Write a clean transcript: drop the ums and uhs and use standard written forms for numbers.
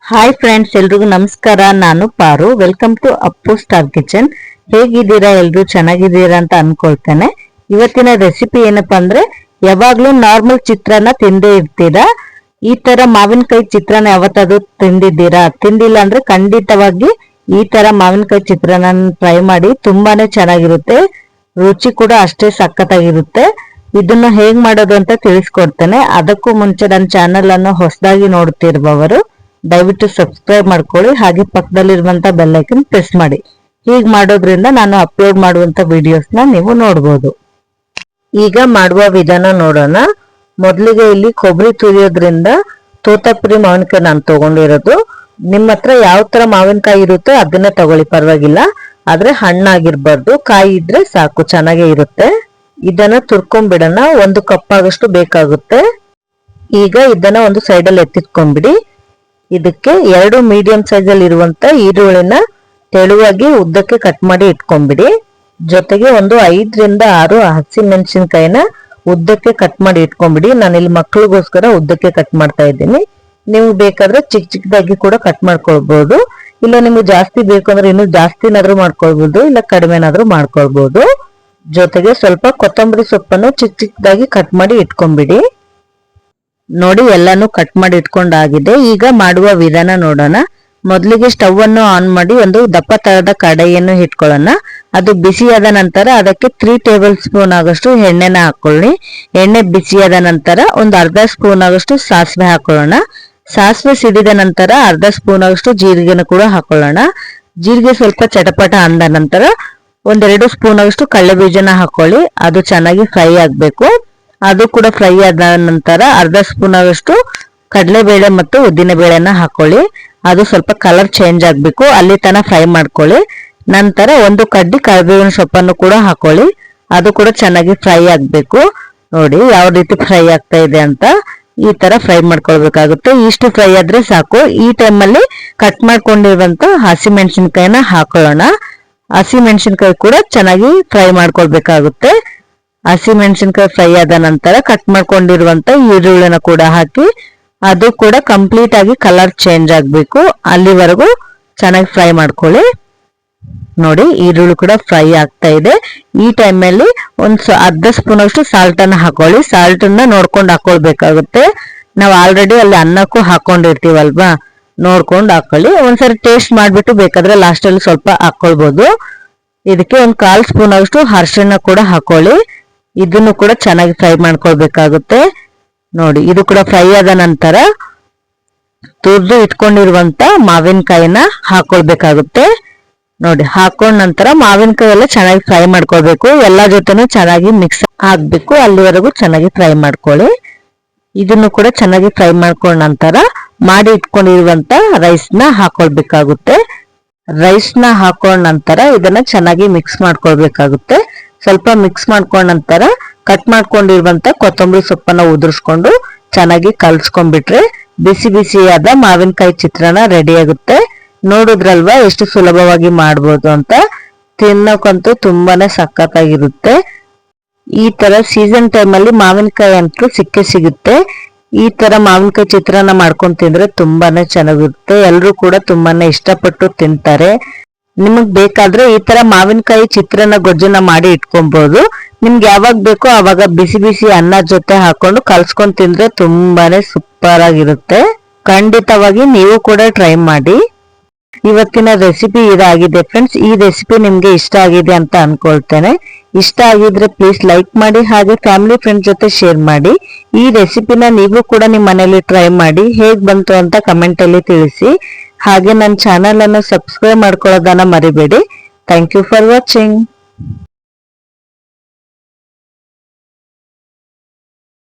Hi friends, ಎಲ್ರಿಗೂ ನಮಸ್ಕಾರ. ನಾನು Paru. Welcome to Appu star kitchen. ಹೇಗಿದ್ದೀರಾ? ಎಲ್ರು ಚೆನ್ನಾಗಿದ್ದೀರಾ ಅಂತ ಅನ್ಕೊಳ್ತೇನೆ. ಇವತ್ತಿನ ರೆಸಿಪಿ ಏನಪ್ಪಾ ಅಂದ್ರೆ, ಯಾವಾಗ್ಲೂ ನಾರ್ಮಲ್ ಚಿತ್ರಾನ್ನ ತಿಂದೇ ಇರ್ತೀರಾ. ಈ ತರ ಮಾವಿನಕಾಯಿ ಚಿತ್ರಾನ್ನ ಯಾವತ್ತಾದ್ರೂ ತಿಂದಿದ್ದೀರಾ? ತಿಂದಿಲ್ಲ ಅಂದ್ರೆ ಖಂಡಿತವಾಗಿ ಈ ತರ ಮಾವಿನಕಾಯಿ ಚಿತ್ರಾನ್ನ ಟ್ರೈ ಮಾಡಿ. ತುಂಬಾನೇ ಚೆನ್ನಾಗಿರುತ್ತೆ, ರುಚಿ ಕೂಡ ಅಷ್ಟೇ ಸಖತ್ತಾಗಿರುತ್ತೆ. ಇದನ್ನ ಹೇಗ್ ಮಾಡೋದು ಅಂತ ತಿಳಿಸ್ಕೊಡ್ತೇನೆ. ಅದಕ್ಕೂ ಮುಂಚೆ ನನ್ನ ಚಾನೆಲ್ ಅನ್ನು ಹೊಸದಾಗಿ ನೋಡ್ತಿರುವವರು ದಯವಿಟ್ಟು ಸಬ್ಸ್ಕ್ರೈಬ್ ಮಾಡ್ಕೊಳ್ಳಿ, ಹಾಗೆ ಪಕ್ಕದಲ್ಲಿರುವಂತ ಬೆಲ್ ಐಕನ್ ಪ್ರೆಸ್ ಮಾಡಿ. ಹೀಗೆ ಮಾಡೋದ್ರಿಂದ ನಾನು ಅಪ್ಲೋಡ್ ಮಾಡುವಂತ ವಿಡಿಯೋಸ್ನ ನೀವು ನೋಡ್ಬೋದು. ಈಗ ಮಾಡುವ ವಿಧಾನ ನೋಡೋಣ. ಮೊದಲಿಗೆ ಇಲ್ಲಿ ಕೊಬ್ಬರಿ ತುರಿಯೋದ್ರಿಂದ ತೋತಾಪುರಿ ಮಾವಿನಕಾಯಿ ನಾನು ತಗೊಂಡಿರೋದು. ನಿಮ್ಮ ಹತ್ರ ಯಾವ ತರ ಮಾವಿನಕಾಯಿ ಇರುತ್ತೆ ಅದನ್ನೇ ತಗೊಳ್ಳಿ, ಪರವಾಗಿಲ್ಲ. ಆದ್ರೆ ಹಣ್ಣಾಗಿರ್ಬಾರ್ದು, ಕಾಯಿ ಇದ್ರೆ ಸಾಕು, ಚೆನ್ನಾಗೇ ಇರುತ್ತೆ. ಇದನ್ನ ತುರ್ಕೊಂಡ್ಬಿಡೋಣ. 1 ಕಪ್ ಆಗಷ್ಟು ಬೇಕಾಗುತ್ತೆ. ಈಗ ಇದನ್ನ ಒಂದು ಸೈಡಲ್ಲಿ ಎತ್ತಿಟ್ಕೊಂಡ್ಬಿಡಿ. ಇದಕ್ಕೆ 2 ಮೀಡಿಯಂ ಸೈಜ್ ಅಲ್ಲಿ ಇರುವಂತ ಈರುಳ್ಳಿನ ತೆಳುವಾಗಿ ಉದ್ದಕ್ಕೆ ಕಟ್ ಮಾಡಿ ಇಟ್ಕೊಂಡ್ಬಿಡಿ. ಜೊತೆಗೆ ಒಂದು 5 ರಿಂದ 6 ಹಸಿ ಮೆಣಸಿನಕಾಯಿನ ಉದ್ದಕ್ಕೆ ಕಟ್ ಮಾಡಿ ಇಟ್ಕೊಂಡ್ಬಿಡಿ. ನಾನಿಲ್ಲಿ ಮಕ್ಕಳಿಗೋಸ್ಕರ ಉದ್ದಕ್ಕೆ ಕಟ್ ಮಾಡ್ತಾ ಇದ್ದೀನಿ. ನೀವು ಬೇಕಾದ್ರೆ ಚಿಕ್ಕ ಚಿಕ್ಕದಾಗಿ ಕೂಡ ಕಟ್ ಮಾಡ್ಕೊಳ್ಬಹುದು. ಇಲ್ಲ ನಿಮ್ಗೆ ಜಾಸ್ತಿ ಬೇಕು ಅಂದ್ರೆ ಇನ್ನು ಜಾಸ್ತಿನಾದ್ರೂ ಮಾಡ್ಕೊಳ್ಬಹುದು, ಇಲ್ಲ ಕಡಿಮೆನಾದ್ರೂ ಮಾಡ್ಕೊಳ್ಬಹುದು. ಜೊತೆಗೆ ಸ್ವಲ್ಪ ಕೊತ್ತಂಬರಿ ಸೊಪ್ಪನ್ನು ಚಿಕ್ಕ ಚಿಕ್ಕದಾಗಿ ಕಟ್ ಮಾಡಿ ಇಟ್ಕೊಂಡ್ಬಿಡಿ. ನೋಡಿ, ಎಲ್ಲಾನು ಕಟ್ ಮಾಡಿ ಇಟ್ಕೊಂಡಾಗಿದೆ. ಈಗ ಮಾಡುವ ವಿಧಾನ ನೋಡೋಣ. ಮೊದಲಿಗೆ ಸ್ಟವ್ ಅನ್ನು ಆನ್ ಮಾಡಿ ಒಂದು ದಪ್ಪ ತರದ ಕಡಾಯಿಯನ್ನು ಇಟ್ಕೊಳ್ಳೋಣ. ಅದು ಬಿಸಿಯಾದ ನಂತರ ಅದಕ್ಕೆ 3 ಟೇಬಲ್ ಸ್ಪೂನ್ ಆಗಷ್ಟು ಎಣ್ಣೆನ ಹಾಕೊಳ್ಳಿ. ಎಣ್ಣೆ ಬಿಸಿಯಾದ ನಂತರ ಒಂದು ಅರ್ಧ ಸ್ಪೂನ್ ಆಗಷ್ಟು ಸಾಸಿವೆ ಹಾಕೊಳ್ಳೋಣ. ಸಾಸಿವೆ ಸಿಡಿದ ನಂತರ ಅರ್ಧ ಸ್ಪೂನ್ ಆಗಷ್ಟು ಜೀರಿಗೆನ ಕೂಡ ಹಾಕೊಳ್ಳೋಣ. ಜೀರಿಗೆ ಸ್ವಲ್ಪ ಚಟಪಟ ಅಂದ ನಂತರ 1-2 ಸ್ಪೂನ್ ಆಗಷ್ಟು ಕಡಲೆ ಬೀಜನ ಹಾಕೊಳ್ಳಿ. ಅದು ಚೆನ್ನಾಗಿ ಫ್ರೈ ಆಗ್ಬೇಕು. ಅದು ಕೂಡ ಫ್ರೈ ಆದ ನಂತರ ಅರ್ಧ ಸ್ಪೂನ್ ಆಗಷ್ಟು ಕಡಲೆಬೇಳೆ ಮತ್ತು ಉದ್ದಿನ ಬೇಳೆನ ಹಾಕೊಳ್ಳಿ. ಅದು ಸ್ವಲ್ಪ ಕಲರ್ ಚೇಂಜ್ ಆಗ್ಬೇಕು, ಅಲ್ಲಿ ತನಕ ಫ್ರೈ ಮಾಡ್ಕೊಳ್ಳಿ. ನಂತರ 1 ಕಡ್ಡಿ ಕರಿಬೇವಿನ ಸೊಪ್ಪನ್ನು ಕೂಡ ಹಾಕೊಳ್ಳಿ. ಅದು ಕೂಡ ಚೆನ್ನಾಗಿ ಫ್ರೈ ಆಗ್ಬೇಕು. ನೋಡಿ ಯಾವ ರೀತಿ ಫ್ರೈ ಆಗ್ತಾ ಇದೆ ಅಂತ. ಈ ತರ ಫ್ರೈ ಮಾಡ್ಕೊಳ್ಬೇಕಾಗುತ್ತೆ. ಇಷ್ಟು ಫ್ರೈ ಆದ್ರೆ ಸಾಕು. ಈ ಟೈಮಲ್ಲಿ ಕಟ್ ಮಾಡ್ಕೊಂಡಿರುವಂತ ಹಸಿ ಮೆಣಸಿನಕಾಯಿನ ಹಾಕೊಳ್ಳೋಣ. ಹಸಿ ಮೆಣಸಿನಕಾಯಿ ಕೂಡ ಚೆನ್ನಾಗಿ ಫ್ರೈ ಮಾಡ್ಕೊಳ್ಬೇಕಾಗುತ್ತೆ. ಹಸಿ ಮೆಣಸಿನಕಾಯಿ ಫ್ರೈ ಆದ ನಂತರ ಕಟ್ ಮಾಡ್ಕೊಂಡಿರುವಂತ ಈರುಳ್ಳಿನ ಕೂಡ ಹಾಕಿ, ಅದು ಕೂಡ ಕಂಪ್ಲೀಟ್ ಆಗಿ ಕಲರ್ ಚೇಂಜ್ ಆಗ್ಬೇಕು. ಅಲ್ಲಿವರೆಗೂ ಚೆನ್ನಾಗಿ ಫ್ರೈ ಮಾಡ್ಕೊಳ್ಳಿ. ನೋಡಿ, ಈರುಳ್ಳಿ ಕೂಡ ಫ್ರೈ ಆಗ್ತಾ ಇದೆ. ಈ ಟೈಮಲ್ಲಿ ಅರ್ಧ ಸ್ಪೂನ್ ಅಷ್ಟು ಸಾಲ್ಟ್ ಅನ್ನ ಹಾಕೊಳ್ಳಿ. ಸಾಲ್ಟ್ ಅನ್ನ ನೋಡ್ಕೊಂಡು ಹಾಕೊಳ್ಬೇಕಾಗುತ್ತೆ. ನಾವು ಆಲ್ರೆಡಿ ಅಲ್ಲಿ ಅನ್ನಕ್ಕೂ ಹಾಕೊಂಡಿರ್ತೀವಲ್ವಾ, ನೋಡ್ಕೊಂಡು ಹಾಕೊಳ್ಳಿ. ಒಂದ್ಸರಿ ಟೇಸ್ಟ್ ಮಾಡ್ಬಿಟ್ಟು ಬೇಕಾದ್ರೆ ಲಾಸ್ಟ್ ಅಲ್ಲಿ ಸ್ವಲ್ಪ ಹಾಕೊಳ್ಬಹುದು. ಇದಕ್ಕೆ 1/4 ಸ್ಪೂನ್ ಅಷ್ಟು ಅರಿಶಿಣ ಕೂಡ ಹಾಕೊಳ್ಳಿ. ಇದನ್ನು ಕೂಡ ಚೆನ್ನಾಗಿ ಫ್ರೈ ಮಾಡ್ಕೊಳ್ಬೇಕಾಗುತ್ತೆ. ನೋಡಿ, ಇದು ಕೂಡ ಫ್ರೈ ಆದ ನಂತರ ತುರಿದು ಇಟ್ಕೊಂಡಿರುವಂತ ಮಾವಿನಕಾಯಿನ ಹಾಕೊಳ್ಬೇಕಾಗುತ್ತೆ. ನೋಡಿ, ಹಾಕೊಂಡ ನಂತರ ಮಾವಿನಕಾಯಿ ಎಲ್ಲ ಚೆನ್ನಾಗಿ ಫ್ರೈ ಮಾಡ್ಕೊಳ್ಬೇಕು. ಎಲ್ಲ ಜೊತೆನೂ ಚೆನ್ನಾಗಿ ಮಿಕ್ಸ್ ಆಗ್ಬೇಕು. ಅಲ್ಲಿವರೆಗೂ ಚೆನ್ನಾಗಿ ಫ್ರೈ ಮಾಡ್ಕೊಳ್ಳಿ. ಇದನ್ನು ಕೂಡ ಚೆನ್ನಾಗಿ ಫ್ರೈ ಮಾಡ್ಕೊಂಡ ನಂತರ ಮಾಡಿ ಇಟ್ಕೊಂಡಿರುವಂತ ರೈಸ್ನ ಹಾಕೊಳ್ಬೇಕಾಗುತ್ತೆ. ರೈಸ್ನ ಹಾಕೊಂಡ ನಂತರ ಇದನ್ನ ಚೆನ್ನಾಗಿ ಮಿಕ್ಸ್ ಮಾಡ್ಕೊಳ್ಬೇಕಾಗುತ್ತೆ. ಸ್ವಲ್ಪ ಮಿಕ್ಸ್ ಮಾಡ್ಕೊಂಡ ನಂತರ ಕಟ್ ಮಾಡ್ಕೊಂಡಿರುವಂತ ಕೊತ್ತಂಬರಿ ಸೊಪ್ಪನ್ನ ಉದುರಿಸ್ಕೊಂಡು ಚೆನ್ನಾಗಿ ಕಲ್ಸ್ಕೊಂಡ್ಬಿಟ್ರೆ ಬಿಸಿ ಬಿಸಿಯಾದ ಮಾವಿನಕಾಯಿ ಚಿತ್ರಾನ್ನ ರೆಡಿ ಆಗುತ್ತೆ. ನೋಡಿದ್ರಲ್ವಾ ಎಷ್ಟು ಸುಲಭವಾಗಿ ಮಾಡ್ಬೋದು ಅಂತ. ತಿನ್ನೋಕಂತೂ ತುಂಬಾನೇ ಸಖತ್ತಾಗಿರುತ್ತೆ. ಈ ತರ ಸೀಸನ್ ಟೈಮಲ್ಲಿ ಮಾವಿನಕಾಯಿ ಅಂತೂ ಸಿಕ್ಕೇ ಸಿಗುತ್ತೆ. ಈ ತರ ಮಾವಿನಕಾಯಿ ಚಿತ್ರಾನ್ನ ಮಾಡ್ಕೊಂಡು ತಿಂದ್ರೆ ತುಂಬಾನೇ ಚೆನ್ನಾಗಿರುತ್ತೆ. ಎಲ್ರು ಕೂಡ ತುಂಬಾನೇ ಇಷ್ಟಪಟ್ಟು ತಿಂತಾರೆ. ನಿಮಗ್ ಬೇಕಾದ್ರೆ ಈ ತರ ಮಾವಿನಕಾಯಿ ಚಿತ್ರಾನ್ನ ಗೊಜ್ಜನ್ನ ಮಾಡಿ ಇಟ್ಕೊಬಹುದು. ನಿಮ್ಗೆ ಯಾವಾಗ ಬೇಕೋ ಅವಾಗ ಬಿಸಿ ಬಿಸಿ ಅನ್ನ ಜೊತೆ ಹಾಕೊಂಡು ಕಲ್ಸ್ಕೊಂಡ್ ತಿಂದ್ರೆ ತುಂಬಾನೇ ಸೂಪರ್ ಆಗಿರುತ್ತೆ. ಖಂಡಿತವಾಗಿ ನೀವು ಕೂಡ ಟ್ರೈ ಮಾಡಿ. ಇವತ್ತಿನ ರೆಸಿಪಿ ಇದಾಗಿದೆ ಫ್ರೆಂಡ್ಸ್. ಈ ರೆಸಿಪಿ ನಿಮ್ಗೆ ಇಷ್ಟ ಆಗಿದೆ ಅಂತ ಅನ್ಕೊಳ್ತೇನೆ. ಇಷ್ಟ ಆಗಿದ್ರೆ ಪ್ಲೀಸ್ ಲೈಕ್ ಮಾಡಿ, ಹಾಗೆ ಫ್ಯಾಮಿಲಿ ಫ್ರೆಂಡ್ಸ್ ಜೊತೆ ಶೇರ್ ಮಾಡಿ. ಈ ರೆಸಿಪಿನ ನೀವು ಕೂಡ ನಿಮ್ಮ ಮನೇಲಿ ಟ್ರೈ ಮಾಡಿ. ಹೇಗ್ ಬಂತು ಅಂತ ಕಮೆಂಟ್ ಅಲ್ಲಿ ತಿಳಿಸಿ. ಹಾಗೆ ನನ್ನ ಚಾನೆಲ್ ಅನ್ನು ಸಬ್ಸ್ಕ್ರೈಬ್ ಮಾಡ್ಕೊಳ್ಳೋದನ್ನ ಮರಿಬೇಡಿ. Thank you for watching.